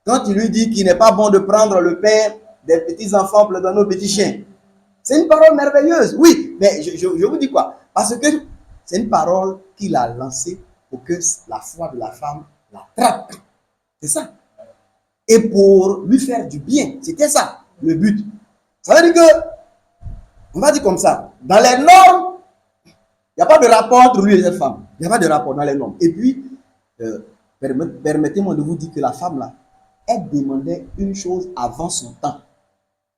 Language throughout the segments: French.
Quand il lui dit qu'il n'est pas bon de prendre le père des petits enfants pour le donner aux petits chiens. C'est une parole merveilleuse. Oui, mais je vous dis quoi? Parce que c'est une parole qu'il a lancée pour que la foi de la femme l'attrape. C'est ça. Et pour lui faire du bien. C'était ça, le but. Ça veut dire que, on va dire comme ça, dans les normes, il n'y a pas de rapport entre lui et cette femme. Il n'y a pas de rapport dans les normes. Et puis, permettez-moi de vous dire que la femme là, elle demandait une chose avant son temps.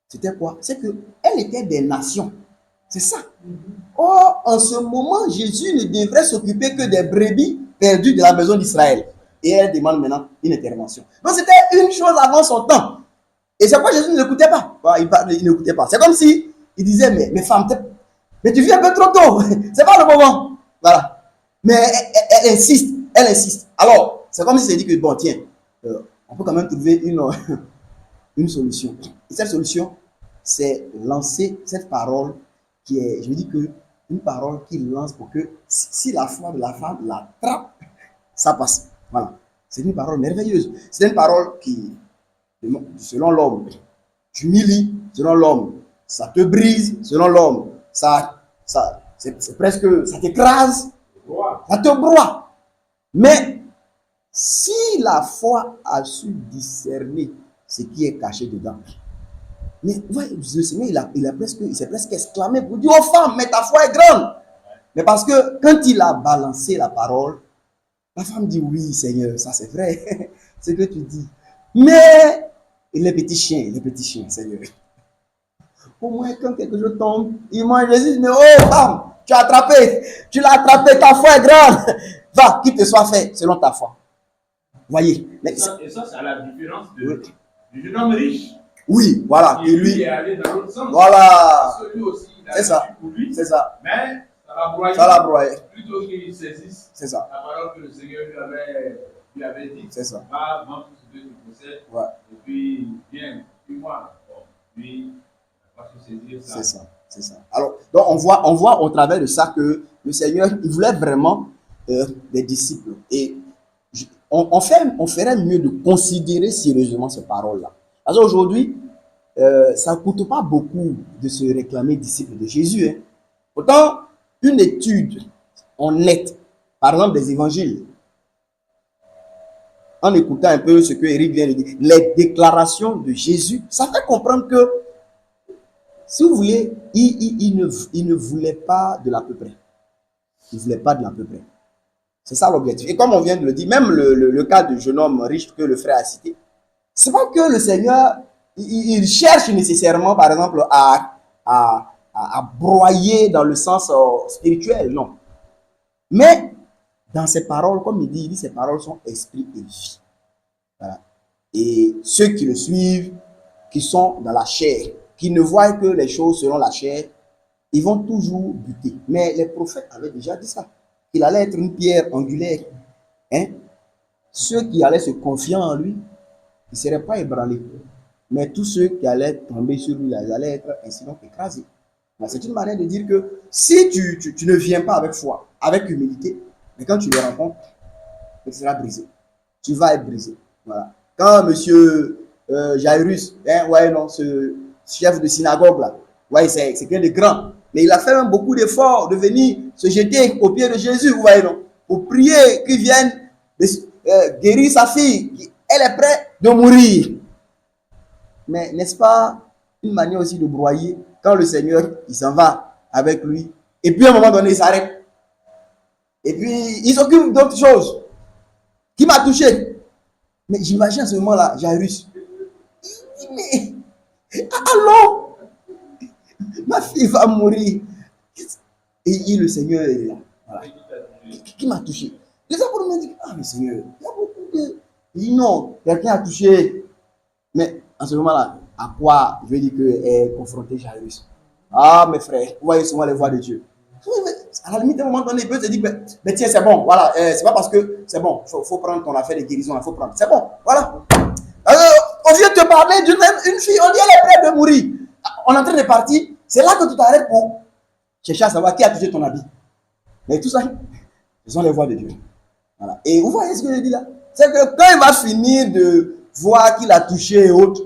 C'était quoi? C'est qu'elle était des nations. C'est ça. Or, en ce moment, Jésus ne devrait s'occuper que des brebis perdues de la maison d'Israël. Et elle demande maintenant une intervention. Donc, c'était une chose avant son temps. Et c'est pourquoi Jésus ne l'écoutait pas. Il n'écoutait pas. C'est comme si il disait, mais femme, mais tu viens un peu trop tôt. C'est pas le moment. Voilà. Mais elle insiste. Elle insiste. Alors, c'est comme si c'est dit que, bon, tiens, on peut quand même trouver une solution. Et cette solution, c'est lancer cette parole qui est, je dis que, une parole qu'il lance pour que si la foi de la femme l'attrape, ça passe. Voilà. C'est une parole merveilleuse. C'est une parole qui, selon l'homme, t'humilie, selon l'homme, ça te brise, selon l'homme, c'est presque, ça t'écrase, ça te broie. Mais si la foi a su discerner ce qui est caché dedans, mais ouais, le Seigneur, il s'est presque exclamé pour dire aux femmes, mais ta foi est grande. Mais parce que quand il a balancé la parole, la femme dit oui, Seigneur, ça c'est vrai, ce que tu dis. Mais les petits chiens, Seigneur. Au moins, quand quelque chose tombe, il mange Jésus, mais oh femme, tu l'as attrapé, ta foi est grande. Va, qu'il te soit fait selon ta foi. Voyez. Et ça c'est à la différence du jeune homme riche. Oui, voilà. Et lui est allé dans l'autre sens. Voilà. Parce que lui aussi, il a c'est ça. Pour lui. C'est ça. Mais ça l'a broyé. Plutôt qu'il saisisse c'est ça. la parole que le Seigneur lui avait dit. C'est ça. Va, vends tout ce que tu possèdes. Ouais. Et puis, viens, suis-moi. Bon, lui, il n'a pas su saisir ça. C'est ça. Alors, donc on voit au travers de ça que le Seigneur, il voulait vraiment des disciples. Et on ferait mieux de considérer sérieusement ces paroles-là. Parce qu'aujourd'hui, ça ne coûte pas beaucoup de se réclamer disciple de Jésus. Hein. Pourtant, une étude honnête, par exemple des évangiles, en écoutant un peu ce que Eric vient de dire, les déclarations de Jésus, ça fait comprendre que, si vous voulez, il ne voulait pas de l'à peu près. Il ne voulait pas de l'à peu près. C'est ça l'objectif. Et comme on vient de le dire, même le cas du jeune homme riche que le frère a cité, c'est pas que le Seigneur, il cherche nécessairement, par exemple, à broyer dans le sens spirituel, non. Mais, dans ses paroles, comme il dit ses paroles sont esprit et vie. Voilà. Et ceux qui le suivent, qui sont dans la chair, qui ne voient que les choses selon la chair, ils vont toujours buter. Mais les prophètes avaient déjà dit ça. Il allait être une pierre angulaire. Hein? Ceux qui allaient se confier en lui, ils ne seraient pas ébranlés. Mais tous ceux qui allaient tomber sur lui, ils allaient être ainsi donc écrasés. C'est une manière de dire que si tu ne viens pas avec foi, avec humilité, mais quand tu les rencontres, tu seras brisé. Tu vas être brisé. Voilà. Quand monsieur Jairus, ce chef de synagogue là, ouais, c'est quelqu'un de grand, mais il a fait même beaucoup d'efforts de venir se jeter aux pieds de Jésus, vous voyez, non, pour prier qu'il vienne guérir sa fille. Elle est prête de mourir. Mais n'est-ce pas une manière aussi de broyer quand le Seigneur, il s'en va avec lui, et puis à un moment donné, il s'arrête. Et puis, il s'occupe d'autres choses. Qui m'a touché? Mais j'imagine à ce moment-là, Jairus. Mais, allons, ma fille va mourir. Et le Seigneur est là. Voilà. Qui m'a touché? Les apôtres m'ont dit, mais Seigneur, il y a beaucoup de... Il dit, non, quelqu'un a touché. Mais en ce moment-là, à quoi je veux dire qu'elle est confrontée Jairus? Ah, mes frères, vous voyez souvent les voix de Dieu. À la limite, à un moment donné, il peut te dire, mais tiens, c'est bon, voilà, c'est pas parce que c'est bon, faut prendre ton affaire de guérison, il faut prendre, c'est bon, voilà. On vient te parler d'une fille, on dit elle est prête de mourir. On est en train de partir, c'est là que tu t'arrêtes pour chercher à savoir qui a touché ton habit. Mais tout ça, ce sont les voix de Dieu. Voilà. Et vous voyez ce que je dis là? C'est que quand il va finir de voir qu'il a touché et autres.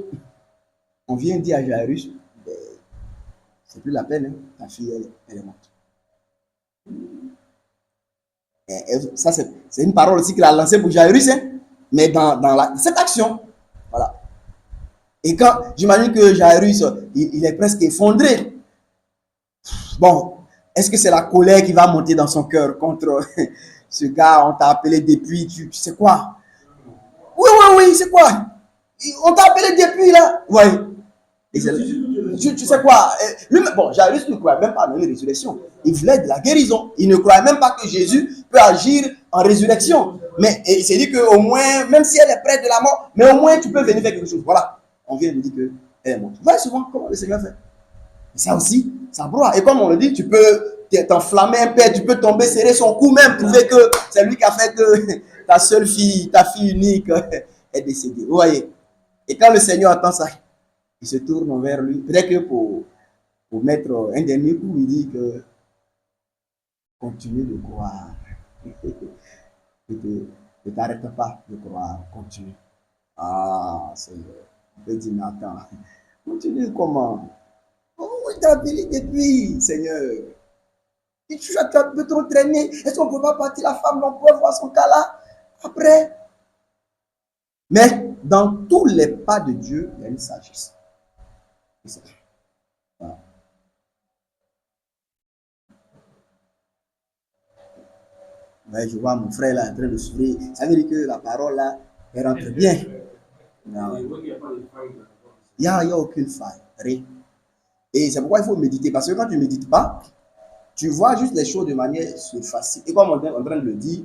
On vient dire à Jairus, ben, c'est plus la peine, hein. Ta fille, elle est morte. Ça, c'est une parole aussi qu'il a lancée pour Jairus, hein, mais dans cette action. Voilà. Et quand j'imagine que Jairus, il est presque effondré. Bon, est-ce que c'est la colère qui va monter dans son cœur contre ce gars, on t'a appelé depuis, tu sais quoi? Oui, c'est quoi? On t'a appelé depuis là? Oui. Tu sais quoi? Bon, Jairus ne croyait même pas dans une résurrection. Il voulait de la guérison. Il ne croyait même pas que Jésus peut agir en résurrection. Mais il s'est dit qu'au moins, même si elle est près de la mort, mais au moins tu peux venir faire quelque chose. Voilà. On vient de dire qu'elle est morte. Vous voyez souvent comment le Seigneur fait. Ça aussi, ça broie. Et comme on le dit, tu peux t'enflammer un peu, tu peux tomber, serrer son cou même, prouver que c'est lui qui a fait que ta seule fille, ta fille unique est décédée. Vous voyez. Et quand le Seigneur entend ça, il se tourne vers lui. Peut-être que pour mettre un dernier coup, il dit que continue de croire. Ne t'arrête pas de croire. Continue. Ah, Seigneur. On peut dire, mais attends. Continue comment? Oh, il t'a appelé depuis, Seigneur. Et tu peux t'entraîner. Est-ce qu'on ne peut pas partir la femme, on peut voir son cas là après? Mais dans tous les pas de Dieu, il y a une sagesse. Voilà. Ouais, je vois mon frère là en train de souffrir. Ça veut dire que la parole là, elle rentre bien. Il n'y a aucune faille. Rien. Et c'est pourquoi il faut méditer. Parce que quand tu ne médites pas, tu vois juste les choses de manière facile. Et comme on est en train de le dire,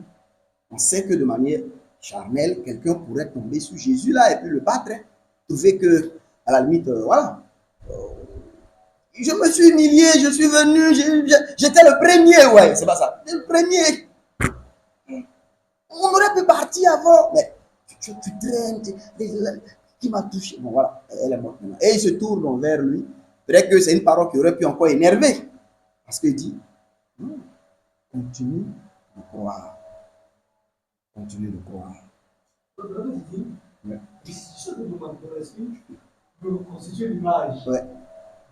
on sait que de manière charnelle, quelqu'un pourrait tomber sur Jésus là et puis le battre. Hein. Trouver que, à la limite, voilà. Je me suis humilié, je suis venu, j'étais le premier, ouais, c'est pas ça. Le premier. On aurait pu partir avant, mais tu traînes, qui m'a touché. Bon, voilà, elle est morte maintenant. Et il se tourne vers lui. Peut-être que c'est une parole qui aurait pu encore énerver. Parce qu'il dit, non, continue de croire. Continue de croire. Ouais. Ouais.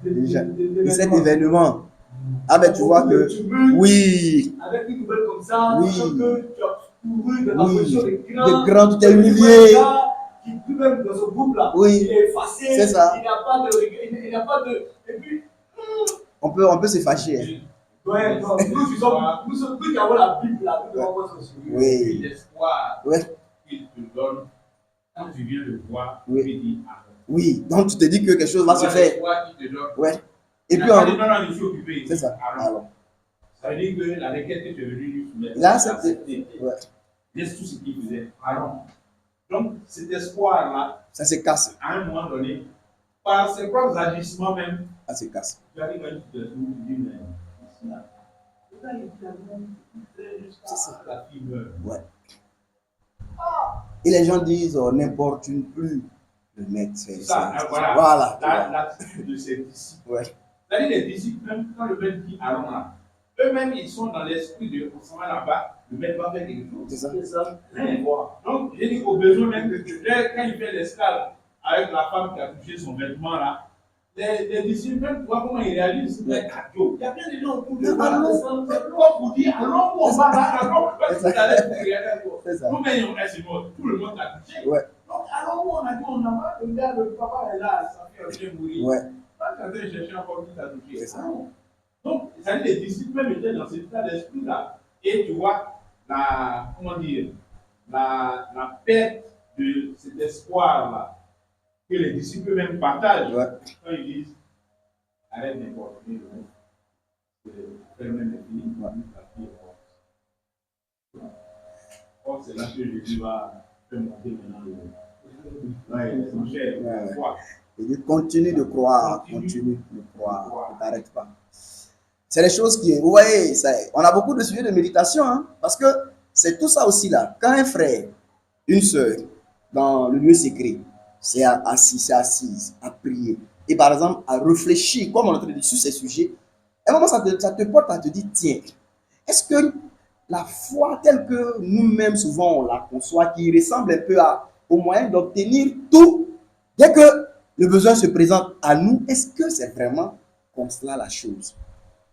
De cet événement. Ah, ben tu vois que. Oui. Avec une nouvelle comme ça, oui. Que tu as couru de la position de grand, tu t'es humilié. Qui plus même dans ce groupe-là, oui. Il est effacé. C'est ça. Il n'a pas de. Et puis. On peut se fâcher. Hein. Ouais, non, nous qui avons la Bible là, nous devons se souvenir. Oui. L'espoir qu'il te donne, quand tu viens le voir, tu lui dis ah. Oui, donc tu te dis que quelque chose va se faire. Ouais. Et puis on. Non, je suis occupé. C'est ça. Alors. Ça veut dire que la requête que tu es venu lui soumettre. Là, c'était. Ouais. Laisse tout ce qu'il faisait. Alors. Donc, cet espoir-là, ça se casse. À un moment donné, par ses propres agissements même, ça se casse. Tu arrives à une situation où tu dis, mais c'est ça. La fille meurt. Ouais. Et les gens disent, oh, n'importune plus le maître. Ça, voilà. L'attitude de ses disciples. Ouais. C'est-à-dire les disciples, même quand le maître dit allons là, eux-mêmes, ils sont dans l'esprit de on s'en va là-bas, le maître va faire quelque chose. C'est ça. Donc, j'ai dit qu'au besoin même, quand il fait l'escale avec la femme qui a touché son vêtement là, les disciples, même vois comment ils réalisent. Il y a bien des gens autour de moi. C'est pourquoi vous dire allons, on va là, allons. Nous-mêmes, tout le monde a touché. Ouais. Donc, allons, on a dit on en va, le papa est là, sa fille a mourir. Ouais. Pas qu'à chercher encore qui t'a touché. C'est ça. Donc, ça dit, les disciples même étaient dans cet état d'esprit-là. Et tu vois, la perte de cet espoir-là, que les disciples même partagent, quand ils disent, arrête n'importe qui, le frère même est fini, la fille est morte. Or, c'est là que Jésus va faire monter maintenant son cher, la foi. Il dit, continue de croire, continue de croire, ne t'arrête pas. C'est les choses qui, vous voyez, on a beaucoup de sujets de méditation, hein, parce que c'est tout ça aussi là. Quand un frère, une soeur, dans le lieu secret, c'est assise, à prier, et par exemple à réfléchir, comme on est en train de dire sur ces sujets, à un moment ça te porte à te dire, tiens, est-ce que la foi telle que nous-mêmes souvent on la conçoit, qui ressemble un peu au moyen d'obtenir tout dès que le besoin se présente à nous. Est-ce que c'est vraiment comme cela la chose?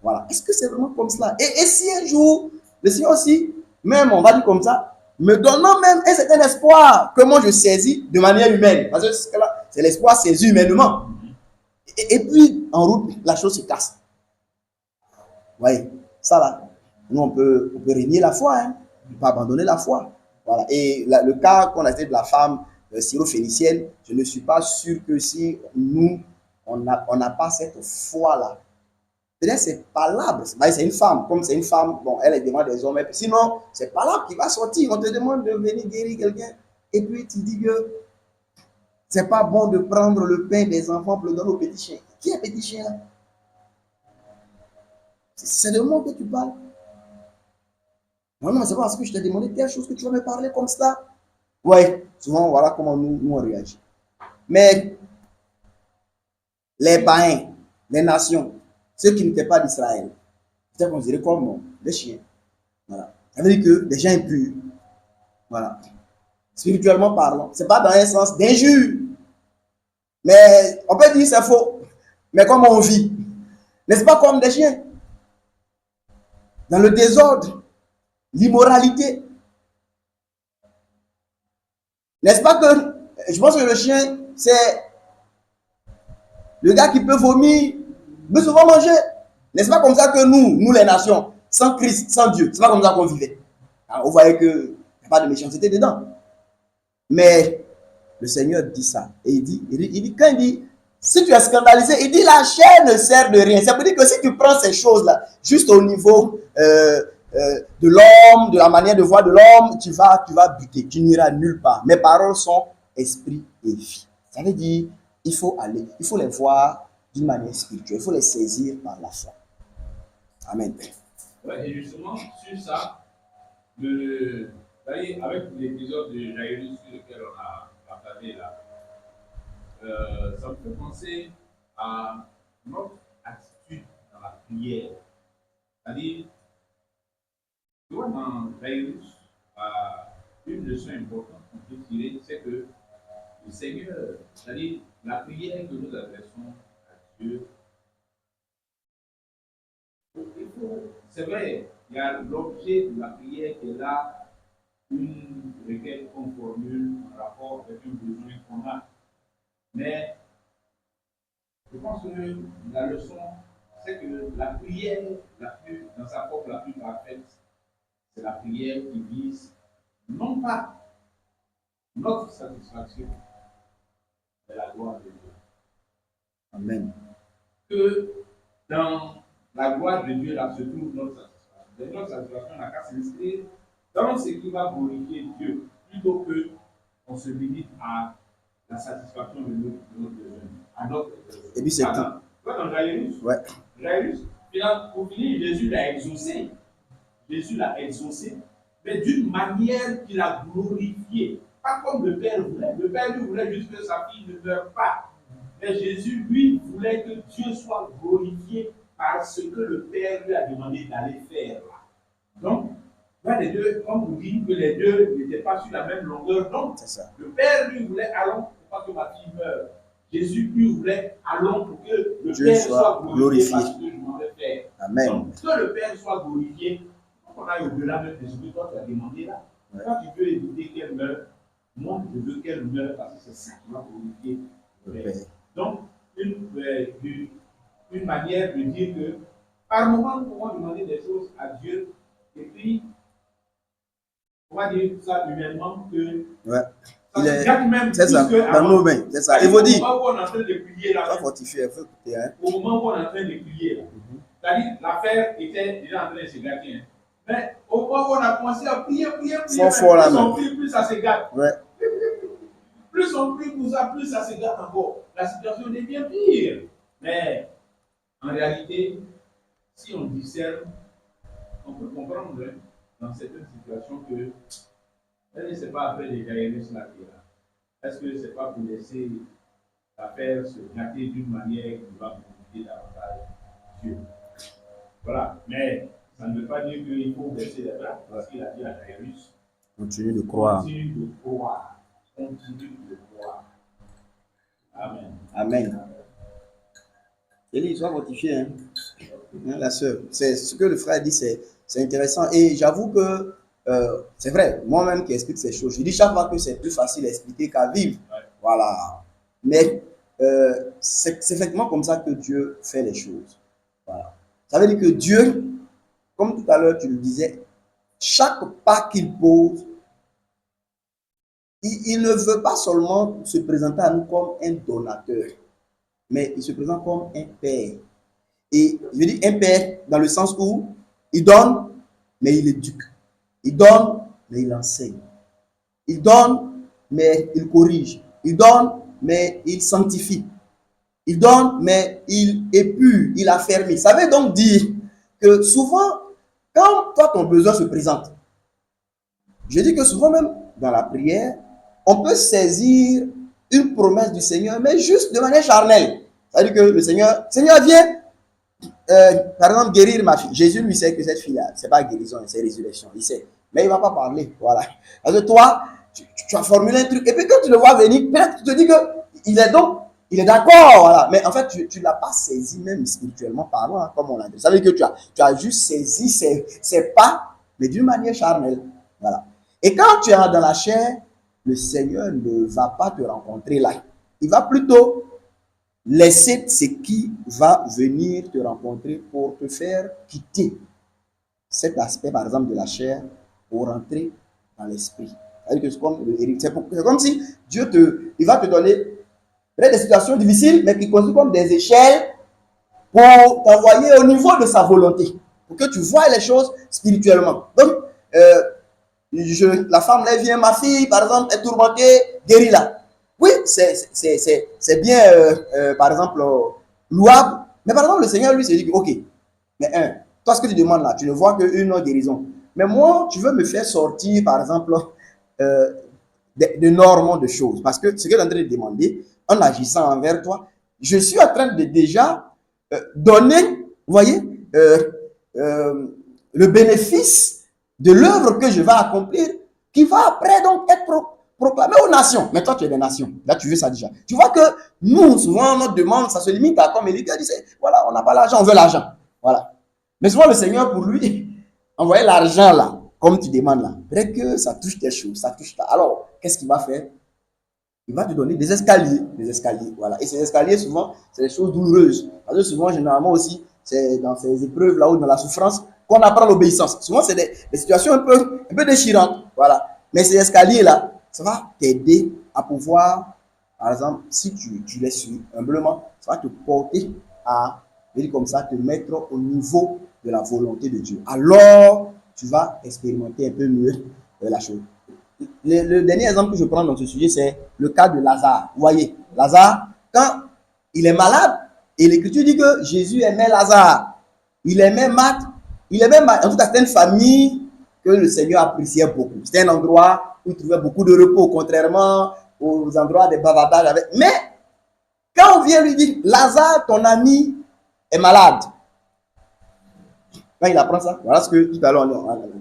Voilà. Est-ce que c'est vraiment comme cela? Et si un jour, le Seigneur aussi, même on va dire comme ça, me donnant même un certain espoir que moi je saisis de manière humaine, parce que c'est l'espoir saisi humainement. Et puis, en route, la chose se casse. Vous voyez, ça là, nous on peut régner la foi, hein, on peut pas abandonner la foi. Voilà. Et le cas qu'on a fait de la femme syro-phénicienne, je ne suis pas sûr que si nous, on n'a pas cette foi-là, peut-être c'est palable. C'est une femme, comme c'est une femme, bon, elle est devant des hommes, sinon, c'est palable qui va sortir. On te demande de venir guérir quelqu'un, et puis tu dis que c'est pas bon de prendre le pain des enfants pour le donner aux petits chiens. Qui est petit chien là? C'est de moi que tu parles. Non, non, c'est pas parce que je t'ai demandé quelque chose que tu vas me parler comme ça. Ouais, souvent, voilà comment nous on réagit. Mais les païens, les nations, ceux qui n'étaient pas d'Israël, c'était considéré comme des chiens. Voilà. Ça veut dire que des gens impurs. Voilà. Spirituellement parlant, c'est pas dans un sens d'injure. Mais on peut dire c'est faux. Mais comme on vit, n'est-ce pas comme des chiens? Dans le désordre, l'immoralité. N'est-ce pas que je pense que le chien, c'est le gars qui peut vomir, peut souvent manger. N'est-ce pas comme ça que nous les nations, sans Christ, sans Dieu, c'est pas comme ça qu'on vivait. Alors, vous voyez qu'il n'y a pas de méchanceté dedans. Mais le Seigneur dit ça. Et il dit, quand il dit, si tu es scandalisé, il dit la chair ne sert de rien. Ça veut dire que si tu prends ces choses-là, juste au niveau de l'homme, de la manière de voir de l'homme, tu vas buter, tu n'iras nulle part. Mes paroles sont esprit et vie. Ça veut dire, il faut les voir d'une manière spirituelle, il faut les saisir par la foi. Amen. Ouais, et justement, sur ça, avec l'épisode de Jairus sur lequel on a partagé là, ça me fait penser à notre attitude dans la prière. C'est-à-dire, tu vois, dans Jairus, une leçon importante qu'on peut tirer, c'est que le Seigneur, c'est-à-dire la prière que nous adressons à Dieu, c'est vrai, il y a l'objet de la prière qui est là, une requête qu'on formule en rapport avec un besoin qu'on a. Mais je pense que la leçon, c'est que la prière, dans sa forme la plus parfaite, c'est la prière qui vise non pas notre satisfaction, mais la gloire de Dieu. Amen. Que dans la gloire de Dieu, là se trouve notre satisfaction. Et notre satisfaction n'a qu'à s'inscrire dans ce qui va glorifier Dieu, plutôt que on se limite à la satisfaction de notre besoin, à notre besoin. Et puis c'est tout. Dans Jairus, Ouais. Jairus, pour finir, Jésus l'a exaucé. Jésus l'a exaucé, mais d'une manière qu'il a glorifié. Pas comme le Père voulait. Le Père lui voulait juste que sa fille ne meure pas. Mais Jésus, lui, voulait que Dieu soit glorifié par ce que le Père lui a demandé d'aller faire là. Donc, les deux, comme vous dites que les deux n'étaient pas sur la même longueur d'onde. Le Père lui voulait allons pour pas que ma fille meure. Jésus lui voulait allons pour que le Dieu Père soit glorifié par ce que je m'en vais faire. Amen. Donc, que le Père soit glorifié, on aille au-delà même de ce que toi tu as demandé là. Ouais. Quand tu veux éviter qu'elle meure, moi je veux qu'elle meure parce que c'est ça qui va glorifier le Père. Donc, une manière de dire que par moment, nous pouvons demander des choses à Dieu et puis on va dire ça humainement que ouais. Ça se gâte même c'est ça, dans nos mains, c'est ça. Il faut dire. Au moment où on est en train de prier là. Fortifier, faut écouter, hein. Au moment où on est en train de prier là. C'est-à-dire l'affaire était déjà en train de se gâter. Hein. Mais au moment où on a commencé à prier, plus on prie, plus ça se gâte. Ouais. Plus on prie pour ça, plus ça se gâte encore. La situation devient pire. Mais en réalité, si on discerne, on peut comprendre dans certaines situations que ce n'est pas après les Jairus là qui est là. Est-ce que ce n'est pas pour laisser l'affaire se gâter d'une manière qui va profiter davantage Dieu? Voilà. Mais ça ne veut pas dire qu'il faut baisser les bras, parce qu'il a dit à Jairus, continue de croire. Continue de croire. continue de croire. Amen. Amen. Élie, sois fortifié, hein, la sœur. C'est ce que le frère dit, c'est intéressant. Et j'avoue que c'est vrai, moi-même qui explique ces choses, je dis chaque fois que c'est plus facile à expliquer qu'à vivre. Ouais. Voilà. Mais c'est effectivement comme ça que Dieu fait les choses. Voilà. Ça veut dire que Dieu, comme tout à l'heure tu le disais, chaque pas qu'il pose, il ne veut pas seulement se présenter à nous comme un donateur, mais il se présente comme un père. Et je dis un père dans le sens où il donne, mais il éduque. Il donne, mais il enseigne. Il donne, mais il corrige. Il donne, mais il sanctifie. Il donne, mais il épure, il affermit. Ça veut donc dire que souvent, quand toi ton besoin se présente, je dis que souvent même dans la prière, on peut saisir une promesse du Seigneur, mais juste de manière charnelle. C'est-à-dire que le Seigneur vient, par exemple, guérir ma fille. Jésus lui sait que cette fille-là, c'est pas guérison, c'est résurrection. Il sait. Mais il ne va pas parler. Voilà. Parce que toi, tu as formulé un truc. Et puis quand tu le vois venir, peut-être tu te dis qu'il est d'accord. Voilà. Mais en fait, tu ne l'as pas saisi même spirituellement parlant, hein, comme on l'a dit. Ça veut dire que tu as juste saisi ses pas, mais d'une manière charnelle. Voilà. Et quand tu es dans la chair, le Seigneur ne va pas te rencontrer là. Il va plutôt laisser ce qui va venir te rencontrer pour te faire quitter cet aspect, par exemple, de la chair pour rentrer dans l'esprit. C'est comme si Dieu il va te donner des situations difficiles, mais qui constituent comme des échelles pour t'envoyer au niveau de sa volonté, pour que tu vois les choses spirituellement. Donc, la femme, elle vient, ma fille, par exemple, est tourmentée, guéris-la. Oui, c'est bien, par exemple, louable. Mais par exemple, le Seigneur, lui, s'est dit, ok, mais toi, ce que tu demandes là, tu ne vois qu'une guérison. Mais moi, tu veux me faire sortir, par exemple, d'énormément de choses. Parce que ce que tu es en train de demander, en agissant envers toi, je suis en train de déjà donner, vous voyez, le bénéfice de l'œuvre que je vais accomplir, qui va après donc être proclamé aux nations. Mais toi, tu es des nations. Là, tu veux ça déjà. Tu vois que nous, souvent, notre demande, ça se limite à, comme Élie disait, voilà, on n'a pas l'argent, on veut l'argent. Voilà. Mais souvent, le Seigneur, pour lui, envoyer l'argent là, comme tu demandes là, dès que ça touche tes choses, ça touche ta. Alors, qu'est-ce qu'il va faire? Il va te donner des escaliers. Des escaliers, voilà. Et ces escaliers, souvent, c'est des choses douloureuses. Parce que souvent, généralement aussi, c'est dans ces épreuves là-haut, dans la souffrance, qu'on apprend l'obéissance. Souvent, c'est des situations un peu déchirantes. Voilà. Mais ces escaliers-là, ça va t'aider à pouvoir, par exemple, si tu les suis humblement, ça va te porter à, je dis comme ça, te mettre au niveau de la volonté de Dieu. Alors, tu vas expérimenter un peu mieux la chose. Le dernier exemple que je prends dans ce sujet, c'est le cas de Lazare. Vous voyez, Lazare, quand il est malade, et l'Écriture dit que Jésus aimait Lazare. Il aimait Marthe. En tout cas, c'était une famille que le Seigneur appréciait beaucoup. C'était un endroit où il trouvait beaucoup de repos, contrairement aux endroits des bavardages. Mais, quand on vient lui dire, Lazare, ton ami, est malade. Quand il apprend ça, voilà ce que tout à l'heure,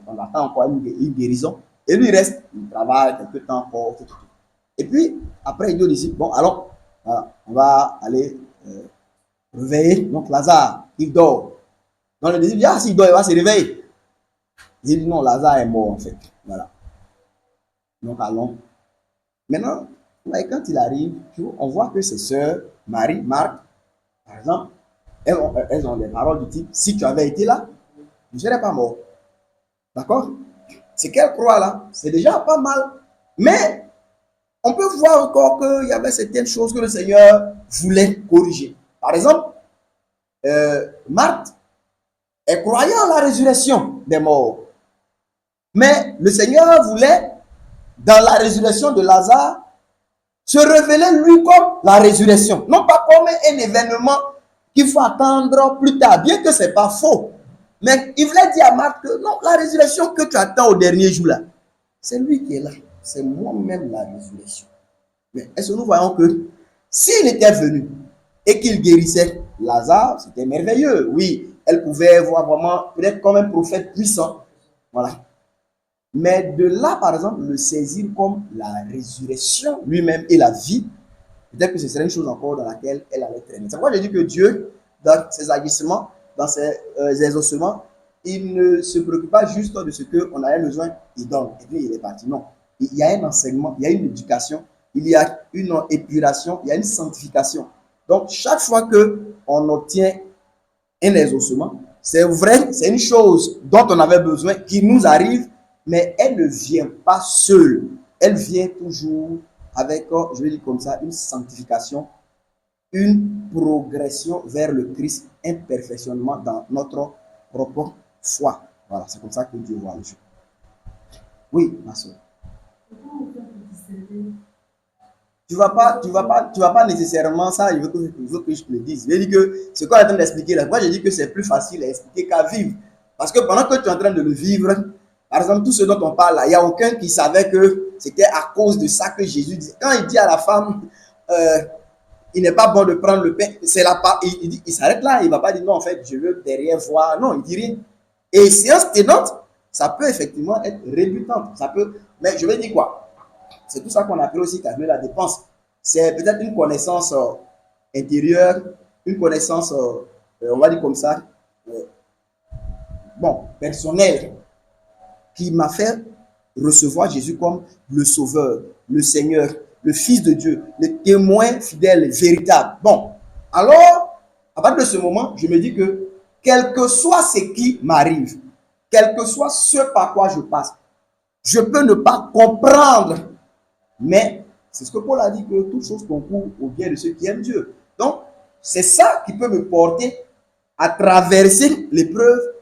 on attend encore une guérison. Et lui, il reste, il travaille quelques temps encore. Et puis, après, il dit aux disciples, bon, alors, voilà, on va aller réveiller donc Lazare, il dort. Donc, le disciple dit, ah, s'il dort, il va se réveiller. Il dit, non, Lazare est mort, en fait. Voilà. Donc, allons. Maintenant, quand il arrive, on voit que ses sœurs, Marie, Marthe, par exemple, elles ont des paroles du type, si tu avais été là, je ne serais pas mort. D'accord? C'est qu'elle croit là, c'est déjà pas mal. Mais on peut voir encore qu'il y avait certaines choses que le Seigneur voulait corriger. Par exemple, Marthe est croyant à la résurrection des morts. Mais le Seigneur voulait, dans la résurrection de Lazare, se révéler lui comme la résurrection. Non pas comme un événement qu'il faut attendre plus tard, bien que ce n'est pas faux. Mais il voulait dire à Marthe que non, la résurrection que tu attends au dernier jour là, c'est lui qui est là. C'est moi-même la résurrection. Mais est-ce que nous voyons que s'il était venu et qu'il guérissait Lazare, c'était merveilleux. Oui, elle pouvait voir vraiment peut-être comme un prophète puissant. Voilà. Mais de là, par exemple, le saisir comme la résurrection lui-même et la vie, peut-être que ce serait une chose encore dans laquelle elle allait traîner. C'est pourquoi je dis que Dieu, dans ses agissements, dans ses exaucements, il ne se préoccupe pas juste de ce qu'on avait besoin, il donne, et puis il est parti. Non. Il y a un enseignement, il y a une éducation, il y a une épuration, il y a une sanctification. Donc, chaque fois qu'on obtient un exaucement, c'est vrai, c'est une chose dont on avait besoin, qui nous arrive, mais elle ne vient pas seule. Elle vient toujours avec, je vais dire comme ça, une sanctification, une progression vers le Christ, un perfectionnement dans notre propre foi. Voilà, c'est comme ça que Dieu voit le jeu. Oui, ma soeur. Tu vas pas nécessairement ça, il veut que je te le dise. Je veux dire que ce qu'on est en train d'expliquer là, moi je dis que c'est plus facile à expliquer qu'à vivre. Parce que pendant que tu es en train de le vivre, par exemple, tout ce dont on parle là, il n'y a aucun qui savait que c'était à cause de ça que Jésus dit. Quand il dit à la femme, il n'est pas bon de prendre le pain, c'est la part, il s'arrête là, il ne va pas dire non, en fait, je veux derrière voir. Non, il dit rien. Et séance tenante, ça peut effectivement être rébutant. Ça peut, mais je vais dire quoi? C'est tout ça qu'on appelle aussi calmer la dépense. C'est peut-être une connaissance intérieure, une connaissance, on va dire comme ça, personnelle, qui m'a fait recevoir Jésus comme le Sauveur, le Seigneur, le Fils de Dieu, le témoin fidèle, véritable. Bon, alors, à partir de ce moment, je me dis que, quel que soit ce qui m'arrive, quel que soit ce par quoi je passe, je peux ne pas comprendre, mais c'est ce que Paul a dit, que toute chose concourt au bien de ceux qui aiment Dieu. Donc, c'est ça qui peut me porter à traverser l'épreuve.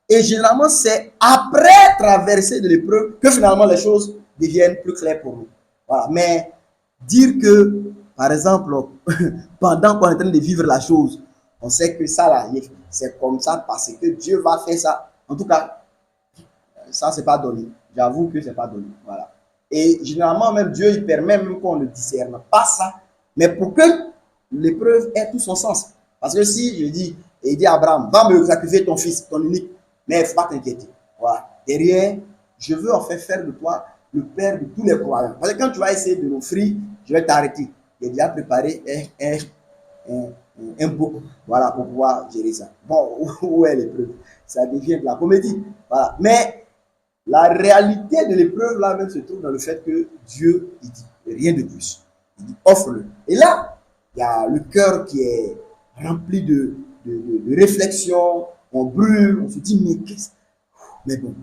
Et généralement, c'est après traverser de l'épreuve que finalement les choses deviennent plus claires pour nous. Voilà. Mais dire que, par exemple, pendant qu'on est en train de vivre la chose, on sait que ça là, c'est comme ça parce que Dieu va faire ça. En tout cas, ça, c'est pas donné. J'avoue que c'est pas donné. Voilà. Et généralement, même Dieu, il permet même qu'on ne discerne pas ça, mais pour que l'épreuve ait tout son sens. Parce que si je dis, et il dit à Abraham, va me sacrifier ton fils, ton unique, mais il ne faut pas t'inquiéter. Voilà. Derrière, je veux en fait faire de toi le père de tous les croyants. Parce que quand tu vas essayer de l'offrir, je vais t'arrêter. Il a déjà préparé un book, voilà, pour pouvoir gérer ça. Bon, où est l'épreuve? Ça devient de la comédie. Voilà. Mais la réalité de l'épreuve là même se trouve dans le fait que Dieu, il dit rien de plus. Il dit offre-le. Et là, il y a le cœur qui est rempli de réflexion, on brûle, on se dit mais qu'est-ce. Mais bon,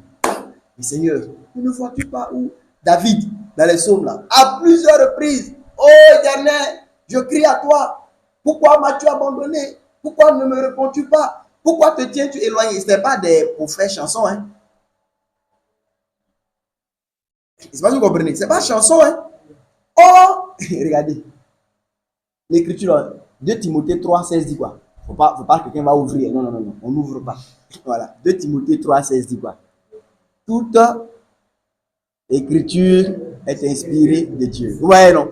mais Seigneur, ne vois-tu pas où David, dans les psaumes là, à plusieurs reprises, ô Éternel, je crie à toi, pourquoi m'as-tu abandonné? Pourquoi ne me réponds-tu pas? Pourquoi te tiens-tu éloigné? Ce n'est pas pour faire chanson, hein. C'est pas que vous comprenez, c'est pas chanson, hein. Oh, regardez, l'écriture, 2 Timothée 3,16 dit quoi? Faut pas que quelqu'un va ouvrir. Non, non, non, non, on n'ouvre pas. Voilà, 2 Timothée 3,16 dit quoi? Toute écriture est inspirée de Dieu. Ouais, non.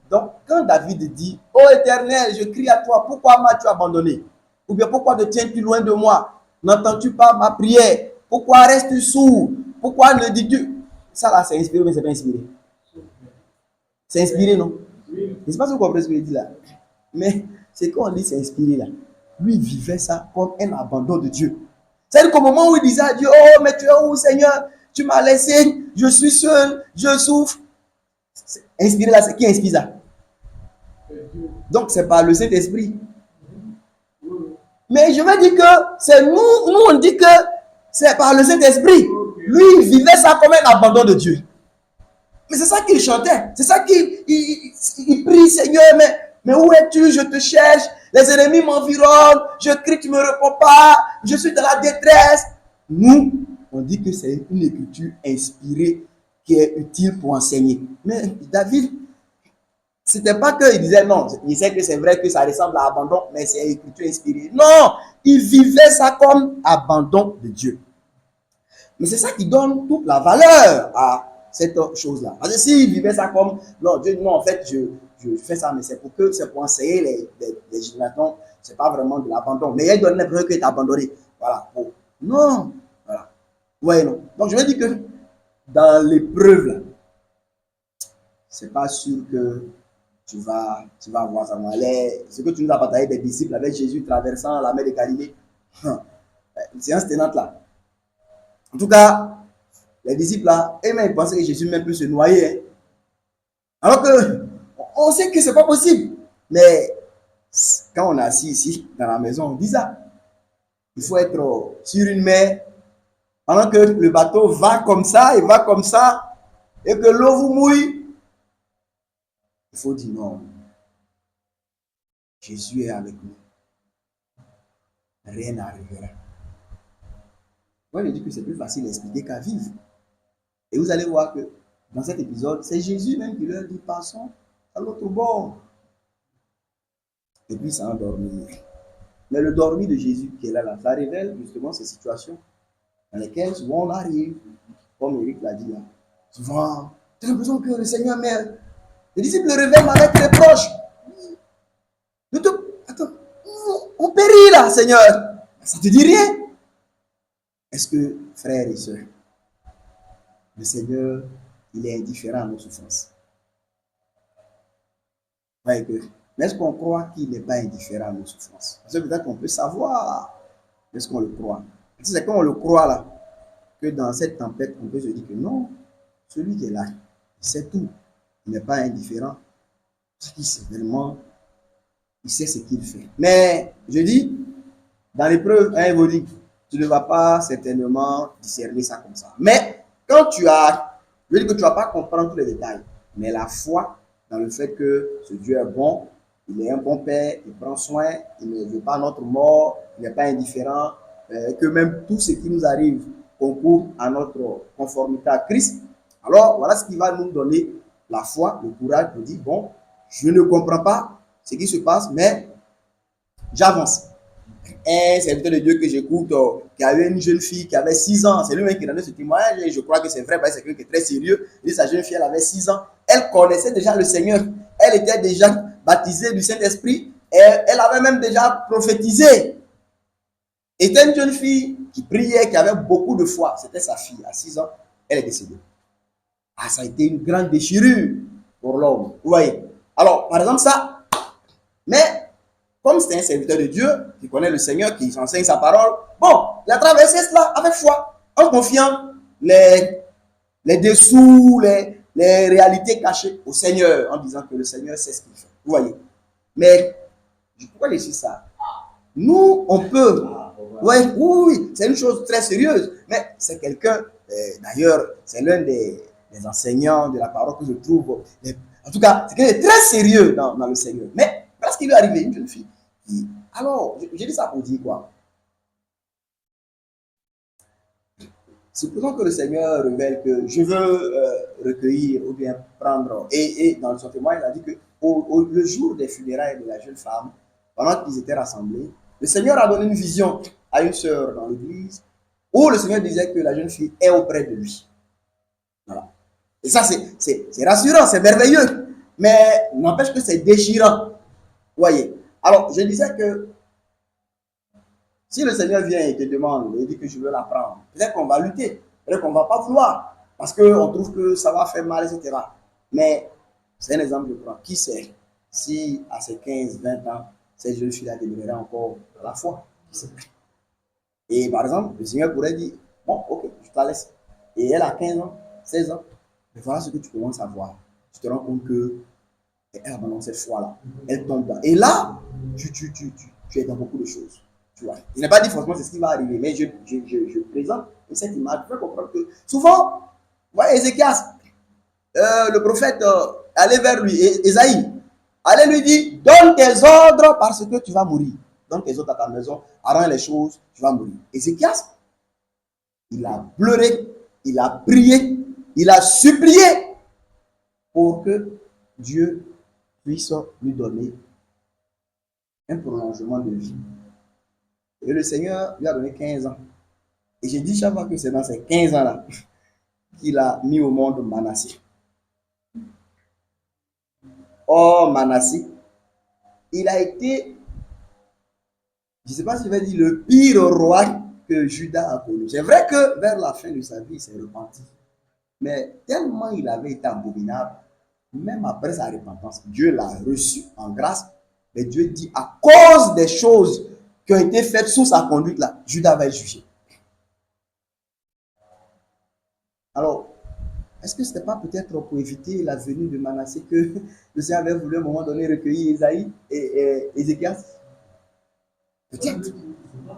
Donc, quand David dit, ô Éternel, je crie à toi, pourquoi m'as-tu abandonné? Ou bien pourquoi te tiens-tu loin de moi? N'entends-tu pas ma prière? Pourquoi restes-tu sourd? Pourquoi ne dis-tu? Ça là, c'est inspiré, mais c'est pas inspiré. C'est inspiré, non? Je ne sais pas si vous comprenez ce que je dis là. Mais c'est quand on dit c'est inspiré là. Lui, il vivait ça comme un abandon de Dieu. C'est-à-dire qu'au moment où il disait à Dieu, oh, mais tu es où, Seigneur? Tu m'as laissé, je suis seul, je souffre. Inspiré là, c'est qui inspire ça? Donc, c'est par le Saint-Esprit. Mais je veux dire que c'est nous on dit que c'est par le Saint-Esprit. Lui, il vivait ça comme un abandon de Dieu. Mais c'est ça qu'il chantait. C'est ça qu'il prie, Seigneur, mais où es-tu? Je te cherche. Les ennemis m'environnent. Je crie, tu ne me réponds pas. Je suis dans la détresse. Nous, on dit que c'est une écriture inspirée qui est utile pour enseigner. Mais David, c'était pas qu'il disait non. Il sait que c'est vrai que ça ressemble à abandon, mais c'est écriture inspirée. Non, il vivait ça comme abandon de Dieu. Mais c'est ça qui donne toute la valeur à cette chose-là. Parce que s'il vivait ça comme, non, Dieu, non, en fait, je fais ça, mais c'est pour enseigner les générations, c'est pas vraiment de l'abandon. Mais il donne l'impression qu'il est abandonné. Voilà. Oh. Non. Voilà. Ouais, non. Donc, je veux dire que dans l'épreuve, là, c'est pas sûr que tu vas avoir ça. Ce que tu nous as partagé des disciples avec Jésus traversant la mer de Galilée, séance tenante là. En tout cas, les disciples là, eux-mêmes pensaient que Jésus même peut se noyer. Hein. Alors que on sait que c'est pas possible. Mais quand on est assis ici dans la maison, on dit ça. Il faut être sur une mer pendant que le bateau va comme ça, et que l'eau vous mouille. Il faut dire non. Jésus est avec nous. Rien n'arrivera. Moi, je dis que c'est plus facile à expliquer qu'à vivre. Et vous allez voir que dans cet épisode, c'est Jésus même qui leur dit passons à l'autre bord. Et puis, ça a dormi. Mais le dormi de Jésus qui est là, ça révèle justement ces situations dans lesquelles souvent on arrive, comme Eric l'a dit là. Souvent, tu as l'impression que le Seigneur m'aime. Les disciples le révèlent avec les proches. Attends, on périt là, Seigneur. Ça te dit rien? Est-ce que, frères et sœurs, le Seigneur, il est indifférent à nos souffrances? Mais est-ce qu'on croit qu'il n'est pas indifférent à nos souffrances? Parce que peut-être qu'on peut savoir, est-ce qu'on le croit? C'est quand on le croit là, que dans cette tempête, on peut se dire que non, celui qui est là, il sait tout. Il n'est pas indifférent. Parce qu'il sait vraiment, il sait ce qu'il fait. Mais, je dis, dans l'épreuve, il vous dit, tu ne vas pas certainement discerner ça comme ça. Mais, quand tu as, je dis que tu ne vas pas comprendre tous les détails, mais la foi dans le fait que ce Dieu est bon, il est un bon Père, il prend soin, il ne veut pas notre mort, il n'est pas indifférent, que même tout ce qui nous arrive concourt à notre conformité à Christ. Alors, voilà ce qui va nous donner la foi, le courage de dire, bon, je ne comprends pas ce qui se passe, mais j'avance. Un serviteur de Dieu que j'écoute, qui avait une jeune fille qui avait 6 ans, c'est lui-même qui donnait ce témoignage, et je crois que c'est vrai, parce que c'est quelqu'un qui est très sérieux. Il dit, sa jeune fille, elle avait 6 ans, elle connaissait déjà le Seigneur, elle était déjà baptisée du Saint-Esprit, et elle avait même déjà prophétisé. C'était une jeune fille qui priait, qui avait beaucoup de foi. C'était sa fille, à 6 ans, elle est décédée. Ah, ça a été une grande déchirure pour l'homme. Vous voyez? Alors, par exemple, ça, mais comme c'était un serviteur de Dieu, qui connaît le Seigneur, qui enseigne sa parole, bon, il a traversé cela avec foi, en confiant les dessous, les réalités cachées au Seigneur, en disant que le Seigneur sait ce qu'il fait. Vous voyez? Mais, pourquoi je dis ça? Nous, on peut, oui, c'est une chose très sérieuse, mais c'est quelqu'un, d'ailleurs, c'est l'un des enseignants de la parole que je trouve, en tout cas, c'est quelqu'un de très sérieux dans le Seigneur. Mais, parce qu'il est arrivé, une jeune fille, alors, j'ai dit ça pour dire quoi? Supposons que le Seigneur révèle que je veux recueillir ou bien prendre, et dans son témoin, il a dit que le jour des funérailles de la jeune femme, pendant qu'ils étaient rassemblés, le Seigneur a donné une vision à une sœur dans l'église, où le Seigneur disait que la jeune fille est auprès de lui. Voilà. Et ça, c'est rassurant, c'est merveilleux, mais n'empêche que c'est déchirant. Vous voyez? Alors, je disais que si le Seigneur vient et te demande, et dit que je veux la prendre, peut-être qu'on va lutter, peut-être qu'on ne va pas vouloir, parce qu'on trouve que ça va faire mal, etc. Mais c'est un exemple de prendre. Qui sait si à ses 15, 20 ans, cette jeune fille-là demeurerait encore dans la foi? Qui sait? Et par exemple, le Seigneur pourrait dire, bon, ok, je te la laisse. Et elle a 15 ans, 16 ans, mais voilà ce que tu commences à voir. Tu te rends compte que elle abandonne cette foi-là. Elle tombe dans. Et là, tu es dans beaucoup de choses. Tu vois. Il n'est pas dit forcément c'est ce qui va arriver, mais je présente cette image pour comprendre que souvent, voyez, Ézéchias, le prophète allait vers lui, Esaïe, allait lui dire, donne tes ordres parce que tu vas mourir. Donne tes ordres à ta maison, arrange les choses, tu vas mourir. Ézéchias, il a pleuré, il a prié, il a supplié pour que Dieu puisse lui donner un prolongement de vie. Et le Seigneur lui a donné 15 ans. Et j'ai dit chaque fois que c'est dans ces 15 ans-là qu'il a mis au monde Manassé. Or, Manassé, il a été, je ne sais pas si je vais dire, le pire roi que Juda a connu. C'est vrai que vers la fin de sa vie, il s'est repenti. Mais tellement il avait été abominable, même après sa repentance, Dieu l'a reçu en grâce. Mais Dieu dit, à cause des choses qui ont été faites sous sa conduite là, Judas va être jugé. Alors, est-ce que ce n'était pas peut-être pour éviter la venue de Manassé que le Seigneur avait voulu à un moment donné recueillir Isaïe et Ézéchias? Peut-être.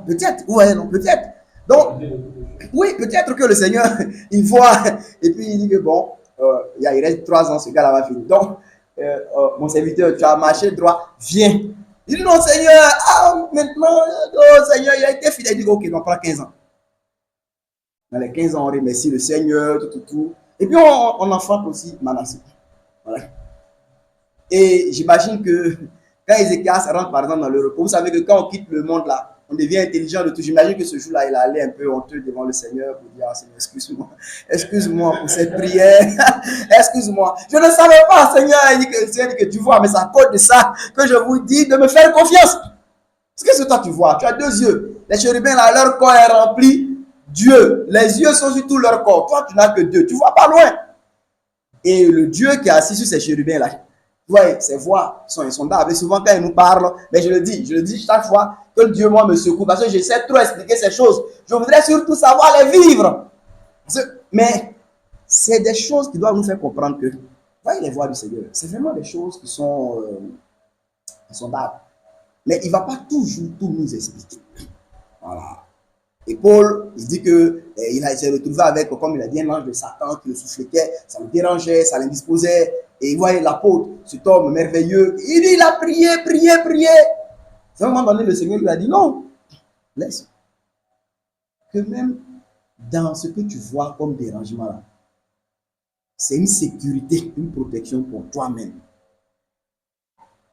Peut-être. Ouais, non, peut-être. Donc, oui, peut-être que le Seigneur, il voit, et puis il dit que bon, il reste 3 ans, ce gars-là va finir. Donc, mon serviteur, tu as marché droit, viens. Il dit non, Seigneur, maintenant, oh, Seigneur, il a été fidèle. Il dit ok, on prend 15 ans. Dans les 15 ans, on remercie le Seigneur, tout. Et puis, on en frappe aussi Manassé. Voilà. Et j'imagine que quand Ézéchias rentre, par exemple, dans le repos, vous savez que quand on quitte le monde là, on devient intelligent de tout. J'imagine que ce jour-là, il allait un peu honteux devant le Seigneur pour dire, ah, Seigneur, excuse-moi. Excuse-moi pour cette prière. Excuse-moi. Je ne savais pas, Seigneur. Il dit que, le Seigneur dit que tu vois, mais c'est à cause de ça que je vous dis de me faire confiance. Parce que c'est toi tu vois. Tu as 2 yeux. Les chérubins, là, leur corps est rempli Dieu. Les yeux sont sur tout leur corps. Toi, tu n'as que 2. Tu vois pas loin. Et le Dieu qui est assis sur ces chérubins, là, ouais, ses voix sont insondables. Et souvent, quand il nous parle, mais je le dis chaque fois que Dieu, moi, me secoue, parce que j'essaie trop expliquer ces choses. Je voudrais surtout savoir les vivre. Mais c'est des choses qui doivent nous faire comprendre que, voyez les voix du Seigneur, c'est vraiment des choses qui sont insondables. Mais il ne va pas toujours tout nous expliquer. Voilà. Et Paul, il dit que il s'est retrouvé avec, comme il a dit, un ange de Satan qui le souffletait, ça le dérangeait, ça l'indisposait. Et il voyait l'apôtre, cet homme merveilleux. Il a prié. À un moment donné, le Seigneur lui a dit non, laisse. Que même dans ce que tu vois comme dérangement là, c'est une sécurité, une protection pour toi-même.